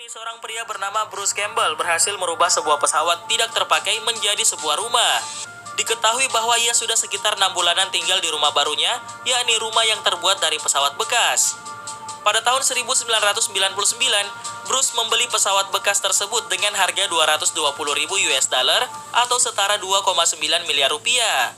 Seorang pria bernama Bruce Campbell berhasil merubah sebuah pesawat tidak terpakai menjadi sebuah rumah. Diketahui bahwa ia sudah sekitar 6 bulanan tinggal di rumah barunya, yakni rumah yang terbuat dari pesawat bekas. Pada tahun 1999, Bruce membeli pesawat bekas tersebut dengan harga 220.000 US dollar atau setara 2,9 miliar rupiah.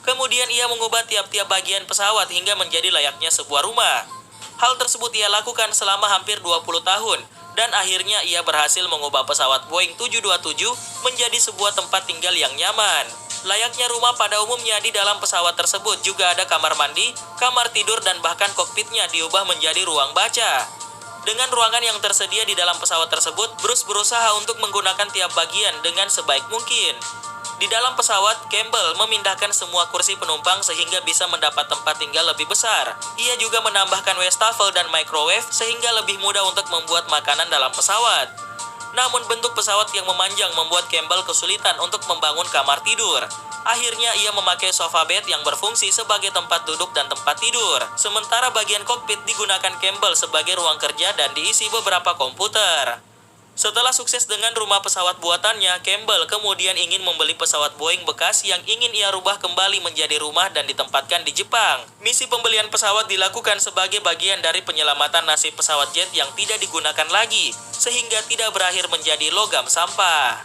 Kemudian ia mengubah tiap-tiap bagian pesawat hingga menjadi layaknya sebuah rumah. Hal tersebut ia lakukan selama hampir 20 tahun. Dan akhirnya ia berhasil mengubah pesawat Boeing 727 menjadi sebuah tempat tinggal yang nyaman. Layaknya rumah pada umumnya, di dalam pesawat tersebut juga ada kamar mandi, kamar tidur, dan bahkan kokpitnya diubah menjadi ruang baca. Dengan ruangan yang tersedia di dalam pesawat tersebut, Bruce berusaha untuk menggunakan tiap bagian dengan sebaik mungkin. Di dalam pesawat, Campbell memindahkan semua kursi penumpang sehingga bisa mendapat tempat tinggal lebih besar. Ia juga menambahkan wastafel dan microwave sehingga lebih mudah untuk membuat makanan dalam pesawat. Namun bentuk pesawat yang memanjang membuat Campbell kesulitan untuk membangun kamar tidur. Akhirnya ia memakai sofa bed yang berfungsi sebagai tempat duduk dan tempat tidur. Sementara bagian kokpit digunakan Campbell sebagai ruang kerja dan diisi beberapa komputer. Setelah sukses dengan rumah pesawat buatannya, Campbell kemudian ingin membeli pesawat Boeing bekas yang ingin ia rubah kembali menjadi rumah dan ditempatkan di Jepang. Misi pembelian pesawat dilakukan sebagai bagian dari penyelamatan nasib pesawat jet yang tidak digunakan lagi, sehingga tidak berakhir menjadi logam sampah.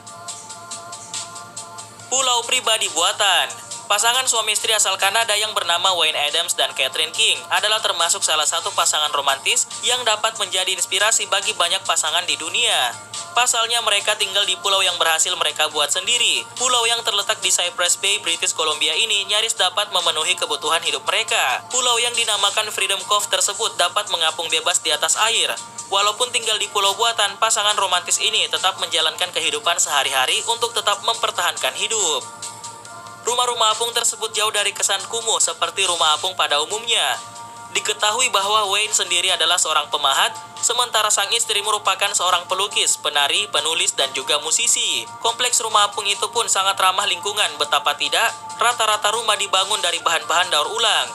Pulau pribadi buatan. Pasangan suami istri asal Kanada yang bernama Wayne Adams dan Catherine King adalah termasuk salah satu pasangan romantis yang dapat menjadi inspirasi bagi banyak pasangan di dunia. Pasalnya mereka tinggal di pulau yang berhasil mereka buat sendiri. Pulau yang terletak di Cypress Bay, British Columbia ini nyaris dapat memenuhi kebutuhan hidup mereka. Pulau yang dinamakan Freedom Cove tersebut dapat mengapung bebas di atas air. Walaupun tinggal di pulau buatan, pasangan romantis ini tetap menjalankan kehidupan sehari-hari untuk tetap mempertahankan hidup. Rumah-rumah apung tersebut jauh dari kesan kumuh seperti rumah apung pada umumnya. Diketahui bahwa Wayne sendiri adalah seorang pemahat, sementara sang istri merupakan seorang pelukis, penari, penulis, dan juga musisi. Kompleks rumah apung itu pun sangat ramah lingkungan, betapa tidak, rata-rata rumah dibangun dari bahan-bahan daur ulang.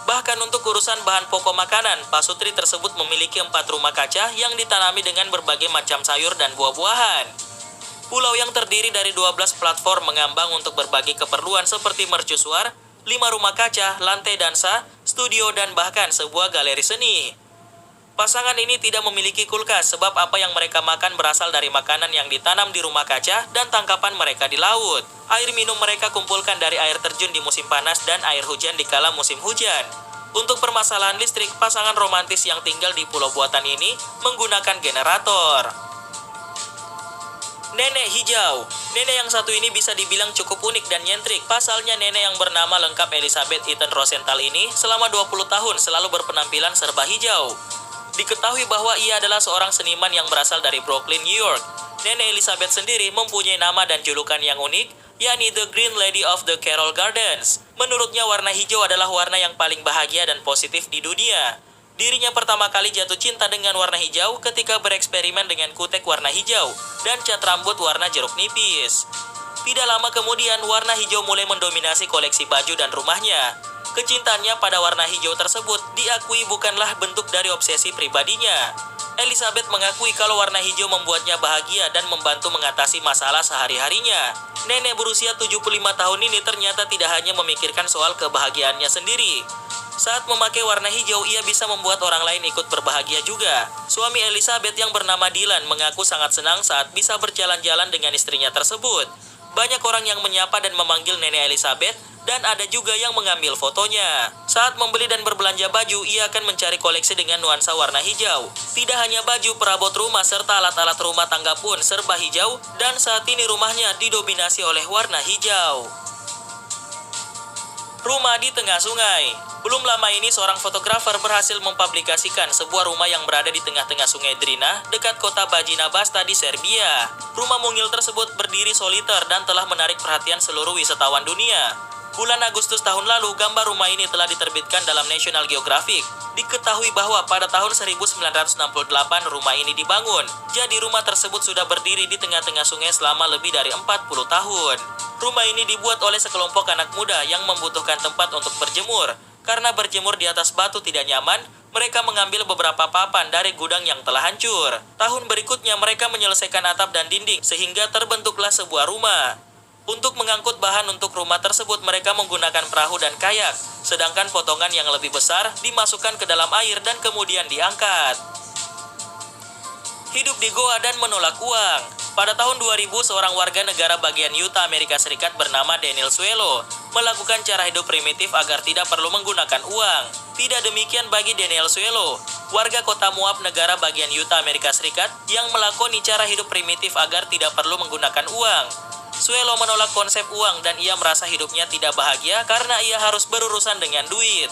Bahkan untuk urusan bahan pokok makanan, Pak Sutri tersebut memiliki 4 rumah kaca yang ditanami dengan berbagai macam sayur dan buah-buahan. Pulau yang terdiri dari 12 platform mengambang untuk berbagi keperluan seperti mercusuar, 5 rumah kaca, lantai dansa, studio, dan bahkan sebuah galeri seni. Pasangan ini tidak memiliki kulkas sebab apa yang mereka makan berasal dari makanan yang ditanam di rumah kaca dan tangkapan mereka di laut. Air minum mereka kumpulkan dari air terjun di musim panas dan air hujan di kala musim hujan. Untuk permasalahan listrik, pasangan romantis yang tinggal di pulau buatan ini menggunakan generator. Nenek hijau. Nenek yang satu ini bisa dibilang cukup unik dan nyentrik. Pasalnya nenek yang bernama lengkap Elizabeth Eaton Rosenthal ini selama 20 tahun selalu berpenampilan serba hijau. Diketahui bahwa ia adalah seorang seniman yang berasal dari Brooklyn, New York. Nenek Elizabeth sendiri mempunyai nama dan julukan yang unik, yakni The Green Lady of the Carroll Gardens. Menurutnya warna hijau adalah warna yang paling bahagia dan positif di dunia. Dirinya pertama kali jatuh cinta dengan warna hijau ketika bereksperimen dengan kutek warna hijau dan cat rambut warna jeruk nipis. Tidak lama kemudian, warna hijau mulai mendominasi koleksi baju dan rumahnya. Kecintaannya pada warna hijau tersebut diakui bukanlah bentuk dari obsesi pribadinya. Elizabeth mengakui kalau warna hijau membuatnya bahagia dan membantu mengatasi masalah sehari-harinya. Nenek berusia 75 tahun ini ternyata tidak hanya memikirkan soal kebahagiaannya sendiri. Saat memakai warna hijau, ia bisa membuat orang lain ikut berbahagia juga. Suami Elizabeth yang bernama Dylan mengaku sangat senang saat bisa berjalan-jalan dengan istrinya tersebut. Banyak orang yang menyapa dan memanggil Nenek Elizabeth, dan ada juga yang mengambil fotonya. Saat membeli dan berbelanja baju, ia akan mencari koleksi dengan nuansa warna hijau. Tidak hanya baju, perabot rumah, serta alat-alat rumah tangga pun serba hijau, dan saat ini rumahnya didominasi oleh warna hijau. Rumah di tengah sungai. Belum lama ini seorang fotografer berhasil mempublikasikan sebuah rumah yang berada di tengah-tengah sungai Drina dekat kota Bajina Basta di Serbia. Rumah mungil tersebut berdiri soliter dan telah menarik perhatian seluruh wisatawan dunia. Bulan Agustus tahun lalu, gambar rumah ini telah diterbitkan dalam National Geographic. Diketahui bahwa pada tahun 1968 rumah ini dibangun. Jadi rumah tersebut sudah berdiri di tengah-tengah sungai selama lebih dari 40 tahun. Rumah ini dibuat oleh sekelompok anak muda yang membutuhkan tempat untuk berjemur. Karena berjemur di atas batu tidak nyaman, mereka mengambil beberapa papan dari gudang yang telah hancur. Tahun berikutnya mereka menyelesaikan atap dan dinding sehingga terbentuklah sebuah rumah. Untuk mengangkut bahan untuk rumah tersebut mereka menggunakan perahu dan kayak, sedangkan potongan yang lebih besar dimasukkan ke dalam air dan kemudian diangkat. Hidup di goa dan menolak uang. Pada tahun 2000, seorang warga negara bagian Utah, Amerika Serikat bernama Daniel Suelo melakukan cara hidup primitif agar tidak perlu menggunakan uang. Tidak demikian bagi Daniel Suelo, warga kota Moab, negara bagian Utah, Amerika Serikat, yang melakoni cara hidup primitif agar tidak perlu menggunakan uang. Suelo menolak konsep uang dan ia merasa hidupnya tidak bahagia karena ia harus berurusan dengan duit.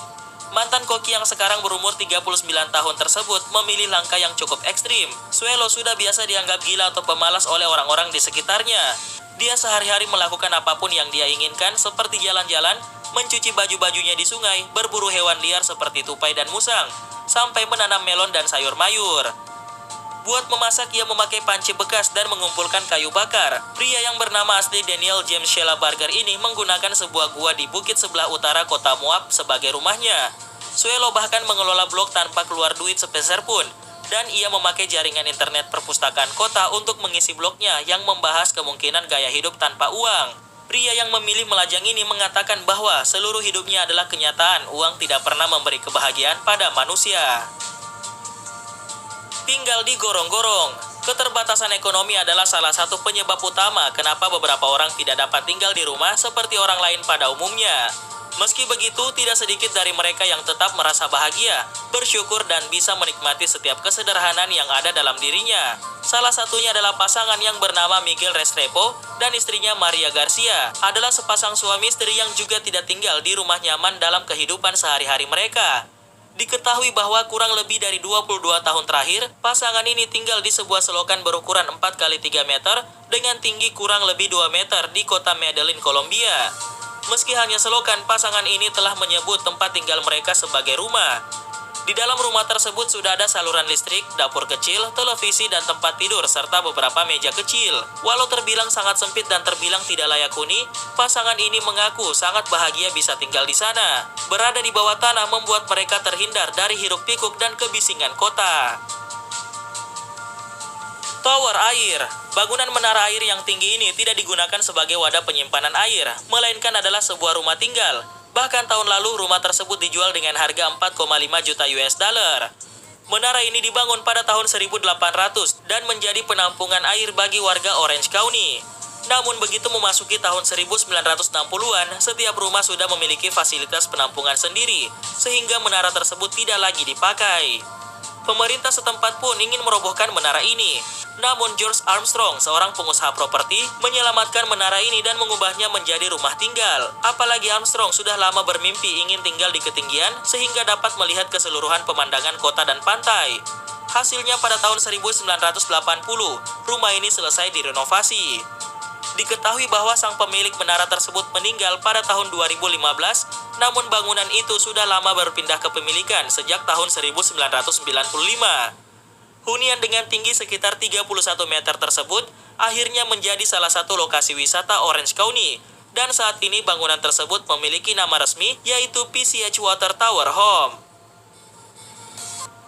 Mantan koki yang sekarang berumur 39 tahun tersebut memilih langkah yang cukup ekstrim. Suelo sudah biasa dianggap gila atau pemalas oleh orang-orang di sekitarnya. Dia sehari-hari melakukan apapun yang dia inginkan seperti jalan-jalan, mencuci baju-bajunya di sungai, berburu hewan liar seperti tupai dan musang, sampai menanam melon dan sayur mayur. Buat memasak, ia memakai panci bekas dan mengumpulkan kayu bakar. Pria yang bernama asli Daniel James Sheila Barger ini menggunakan sebuah gua di bukit sebelah utara kota Moab sebagai rumahnya. Suelo bahkan mengelola blog tanpa keluar duit sepeser pun, dan ia memakai jaringan internet perpustakaan kota untuk mengisi blognya yang membahas kemungkinan gaya hidup tanpa uang. Pria yang memilih melajang ini mengatakan bahwa seluruh hidupnya adalah kenyataan uang tidak pernah memberi kebahagiaan pada manusia. Tinggal di gorong-gorong. Keterbatasan ekonomi adalah salah satu penyebab utama kenapa beberapa orang tidak dapat tinggal di rumah seperti orang lain pada umumnya. Meski begitu, tidak sedikit dari mereka yang tetap merasa bahagia, bersyukur, dan bisa menikmati setiap kesederhanaan yang ada dalam dirinya. Salah satunya adalah pasangan yang bernama Miguel Restrepo dan istrinya Maria Garcia. Adalah sepasang suami istri yang juga tidak tinggal di rumah nyaman dalam kehidupan sehari-hari mereka. Diketahui bahwa kurang lebih dari 22 tahun terakhir, pasangan ini tinggal di sebuah selokan berukuran 4x3 meter dengan tinggi kurang lebih 2 meter di kota Medellin, Kolombia. Meski hanya selokan, pasangan ini telah menyebut tempat tinggal mereka sebagai rumah. Di dalam rumah tersebut sudah ada saluran listrik, dapur kecil, televisi, dan tempat tidur, serta beberapa meja kecil. Walau terbilang sangat sempit dan terbilang tidak layak huni, pasangan ini mengaku sangat bahagia bisa tinggal di sana. Berada di bawah tanah membuat mereka terhindar dari hiruk-pikuk dan kebisingan kota. Tower air. Bangunan menara air yang tinggi ini tidak digunakan sebagai wadah penyimpanan air, melainkan adalah sebuah rumah tinggal. Bahkan tahun lalu rumah tersebut dijual dengan harga 4,5 juta US dollar. Menara ini dibangun pada tahun 1800 dan menjadi penampungan air bagi warga Orange County. Namun begitu memasuki tahun 1960-an, setiap rumah sudah memiliki fasilitas penampungan sendiri, sehingga menara tersebut tidak lagi dipakai. Pemerintah setempat pun ingin merobohkan menara ini. Namun George Armstrong, seorang pengusaha properti, menyelamatkan menara ini dan mengubahnya menjadi rumah tinggal. Apalagi Armstrong sudah lama bermimpi ingin tinggal di ketinggian sehingga dapat melihat keseluruhan pemandangan kota dan pantai. Hasilnya pada tahun 1980, rumah ini selesai direnovasi. Diketahui bahwa sang pemilik menara tersebut meninggal pada tahun 2015, namun bangunan itu sudah lama berpindah kepemilikan sejak tahun 1995. Hunian dengan tinggi sekitar 31 meter tersebut akhirnya menjadi salah satu lokasi wisata Orange County, dan saat ini bangunan tersebut memiliki nama resmi yaitu PCH Water Tower Home.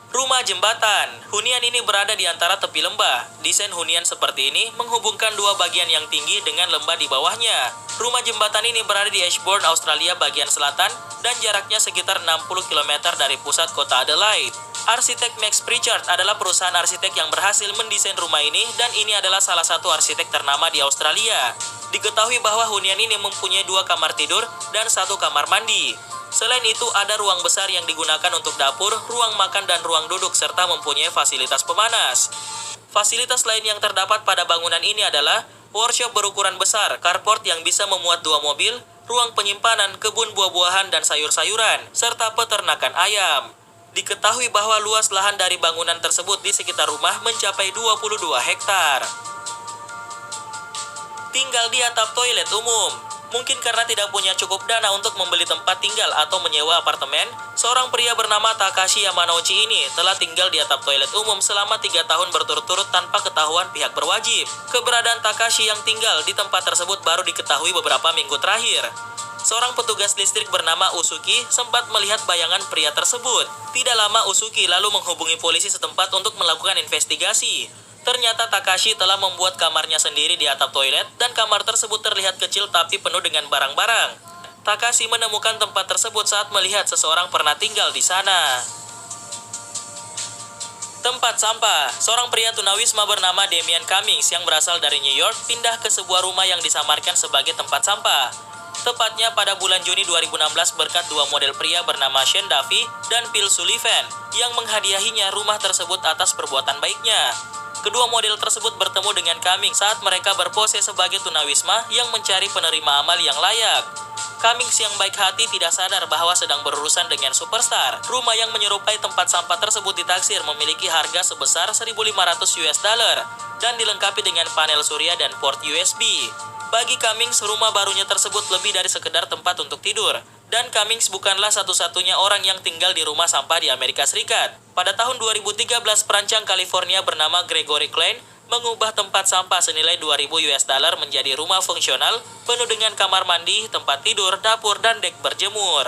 Rumah jembatan. Hunian ini berada di antara tepi lembah. Desain hunian seperti ini menghubungkan dua bagian yang tinggi dengan lembah di bawahnya. Rumah jembatan ini berada di Ashbourne, Australia bagian selatan, dan jaraknya sekitar 60 km dari pusat kota Adelaide. Arsitek Max Pritchard adalah perusahaan arsitek yang berhasil mendesain rumah ini, dan ini adalah salah satu arsitek ternama di Australia. Diketahui bahwa hunian ini mempunyai 2 kamar tidur dan 1 kamar mandi. Selain itu, ada ruang besar yang digunakan untuk dapur, ruang makan, dan ruang duduk, serta mempunyai fasilitas pemanas. Fasilitas lain yang terdapat pada bangunan ini adalah workshop berukuran besar, carport yang bisa memuat 2 mobil, ruang penyimpanan, kebun buah-buahan dan sayur-sayuran, serta peternakan ayam. Diketahui bahwa luas lahan dari bangunan tersebut di sekitar rumah mencapai 22 hektar. Tinggal di atap toilet umum. Mungkin karena tidak punya cukup dana untuk membeli tempat tinggal atau menyewa apartemen, seorang pria bernama Takashi Yamanouchi ini telah tinggal di atap toilet umum selama 3 tahun berturut-turut tanpa ketahuan pihak berwajib. Keberadaan Takashi yang tinggal di tempat tersebut baru diketahui beberapa minggu terakhir. Seorang petugas listrik bernama Usuki sempat melihat bayangan pria tersebut. Tidak lama Usuki lalu menghubungi polisi setempat untuk melakukan investigasi. Ternyata Takashi telah membuat kamarnya sendiri di atap toilet dan kamar tersebut terlihat kecil tapi penuh dengan barang-barang. Takashi menemukan tempat tersebut saat melihat seseorang pernah tinggal di sana. Tempat sampah. Seorang pria tunawisma bernama Damian Cummings yang berasal dari New York pindah ke sebuah rumah yang disamarkan sebagai tempat sampah. Tepatnya pada bulan Juni 2016 berkat dua model pria bernama Shane Duffy dan Phil Sullivan yang menghadiahinya rumah tersebut atas perbuatan baiknya. Kedua model tersebut bertemu dengan Cummings saat mereka berpose sebagai tunawisma yang mencari penerima amal yang layak. Cummings yang baik hati tidak sadar bahwa sedang berurusan dengan superstar. Rumah yang menyerupai tempat sampah tersebut ditaksir memiliki harga sebesar 1.500 US dollar dan dilengkapi dengan panel surya dan port USB. Bagi Cummings, rumah barunya tersebut lebih dari sekedar tempat untuk tidur. Dan Cummings bukanlah satu-satunya orang yang tinggal di rumah sampah di Amerika Serikat. Pada tahun 2013, perancang California bernama Gregory Klein mengubah tempat sampah senilai 2.000 US dollar menjadi rumah fungsional penuh dengan kamar mandi, tempat tidur, dapur, dan dek berjemur.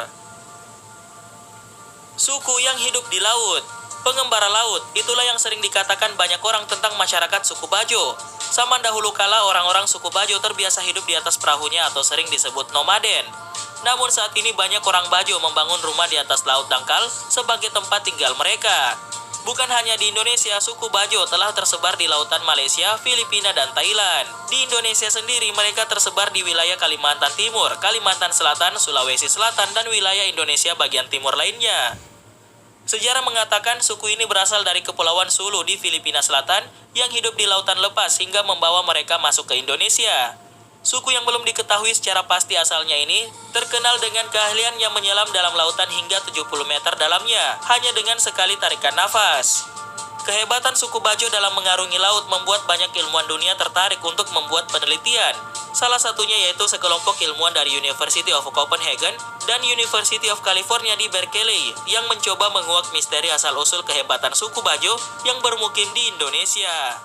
Suku yang hidup di laut. Pengembara laut, itulah yang sering dikatakan banyak orang tentang masyarakat suku Bajo. Zaman dahulu kala orang-orang suku Bajo terbiasa hidup di atas perahunya atau sering disebut nomaden. Namun saat ini banyak orang Bajo membangun rumah di atas laut dangkal sebagai tempat tinggal mereka. Bukan hanya di Indonesia, suku Bajo telah tersebar di lautan Malaysia, Filipina, dan Thailand. Di Indonesia sendiri mereka tersebar di wilayah Kalimantan Timur, Kalimantan Selatan, Sulawesi Selatan, dan wilayah Indonesia bagian timur lainnya. Sejarah mengatakan suku ini berasal dari Kepulauan Sulu di Filipina Selatan yang hidup di lautan lepas hingga membawa mereka masuk ke Indonesia. Suku yang belum diketahui secara pasti asalnya ini terkenal dengan keahliannya menyelam dalam lautan hingga 70 meter dalamnya hanya dengan sekali tarikan nafas. Kehebatan suku Bajo dalam mengarungi laut membuat banyak ilmuwan dunia tertarik untuk membuat penelitian. Salah satunya yaitu sekelompok ilmuwan dari University of Copenhagen dan University of California di Berkeley yang mencoba menguak misteri asal-usul kehebatan suku Bajo yang bermukim di Indonesia.